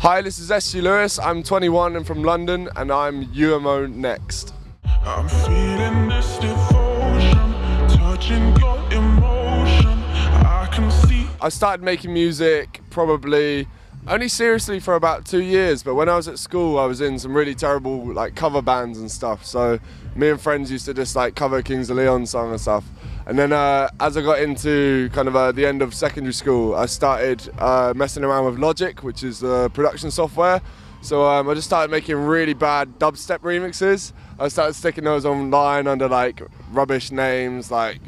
Hi, this is Jessie Ware. I'm 21 and from London, and I'm UMO next. I'm feeling this devotion, touching your emotion. I can see. I started making music probably only seriously for about 2 years, but when I was at school I was in some really terrible like cover bands and stuff, so me and friends used to just like cover Kings of Leon song and stuff. And then as I got into kind of the end of secondary school, I started messing around with Logic, which is the production software. So I just started making really bad dubstep remixes. I started sticking those online under like rubbish names like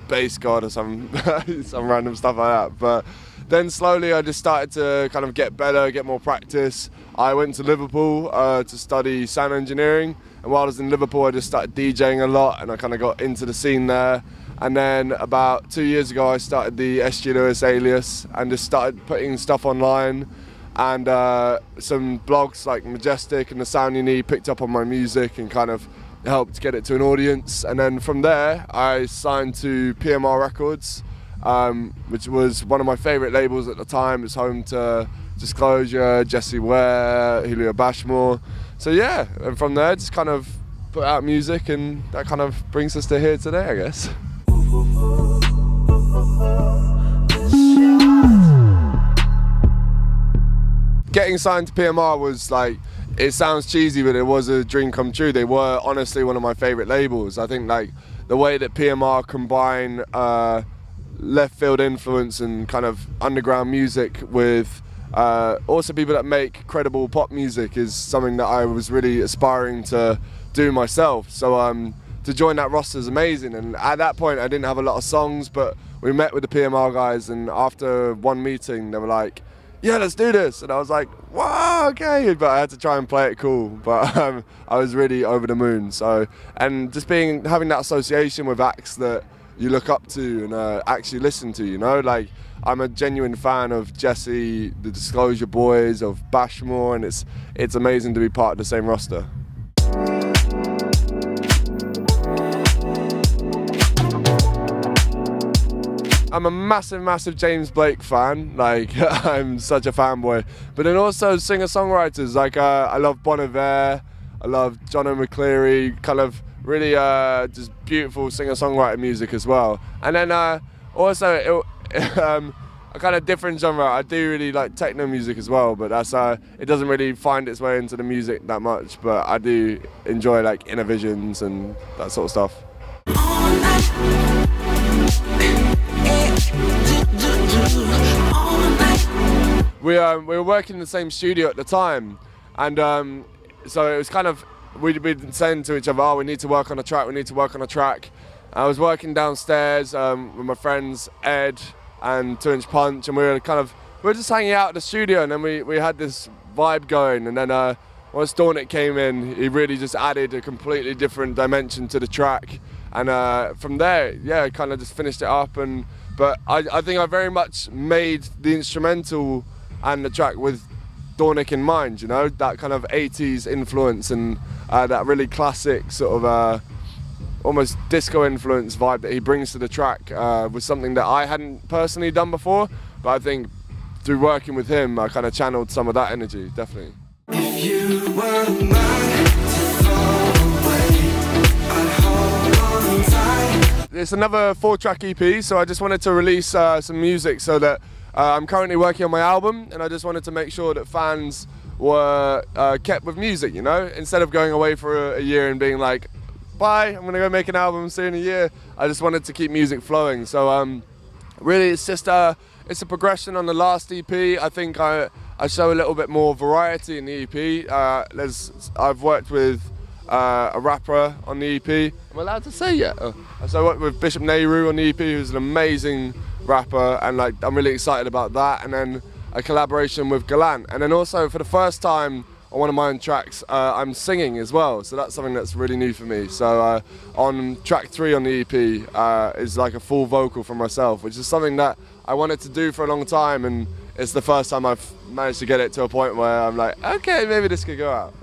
Bass God or some random stuff like that. But then slowly I just started to kind of get better, get more practice. I went to Liverpool to study sound engineering, and while I was in Liverpool I just started DJing a lot, and I kind of got into the scene there. And then about 2 years ago I started the SG Lewis alias and just started putting stuff online, and some blogs like Majestic and The Sound You Need picked up on my music and kind of helped get it to an audience. And then from there I signed to PMR Records, which was one of my favourite labels at the time. It's home to Disclosure, Jessie Ware, Julio Bashmore. So yeah, and from there just kind of put out music, and that kind of brings us to here today, I guess. Getting signed to PMR was like, it sounds cheesy, but it was a dream come true. They were honestly one of my favourite labels. I think like the way that PMR combine left field influence and kind of underground music with also people that make credible pop music is something that I was really aspiring to do myself. So to join that roster is amazing. And at that point I didn't have a lot of songs, but we met with the PMR guys, and after one meeting they were like, yeah, let's do this. And I was like, wow, okay. But I had to try and play it cool. But I was really over the moon. So, and just having that association with acts that you look up to and actually listen to, you know, like I'm a genuine fan of Jessie, the Disclosure Boys, of Bashmore, and it's amazing to be part of the same roster. I'm a massive James Blake fan, like I'm such a fanboy. But then also singer-songwriters, like I love Bon Iver, I love John O'Mcleary, kind of really just beautiful singer-songwriter music as well. And then also a kind of different genre, I do really like techno music as well, but that's it doesn't really find its way into the music that much, but I do enjoy like Inner Visions and that sort of stuff. We were working in the same studio at the time, and so it was kind of, we'd been saying to each other, oh, we need to work on a track, we need to work on a track. I was working downstairs with my friends Ed and 2 Inch Punch, and we were just hanging out at the studio, and then we had this vibe going, and then once Dornick came in, he really just added a completely different dimension to the track, and from there, yeah, kind of just finished it up. But I think I very much made the instrumental and the track with Dornick in mind, you know, that kind of 80s influence and that really classic sort of almost disco influence vibe that he brings to the track was something that I hadn't personally done before, but I think through working with him I kind of channeled some of that energy, definitely. If you were mine to fall away, I'd hold on tight. It's another 4-track EP, so I just wanted to release some music so that I'm currently working on my album, and I just wanted to make sure that fans were kept with music, you know, instead of going away for a year and being like, bye, I'm gonna go make an album soon in a year. I just wanted to keep music flowing. So really it's just it's a progression on the last EP. I think I show a little bit more variety in the EP. I've worked with a rapper on the EP. Am I allowed to say yet? So I worked with Bishop Nehru on the EP, who's an amazing rapper, and like I'm really excited about that. And then a collaboration with Gallant, and then also for the first time on one of my own tracks I'm singing as well, so that's something that's really new for me. So on track 3 on the EP is like a full vocal from myself, which is something that I wanted to do for a long time, and it's the first time I've managed to get it to a point where I'm like, okay, maybe this could go out.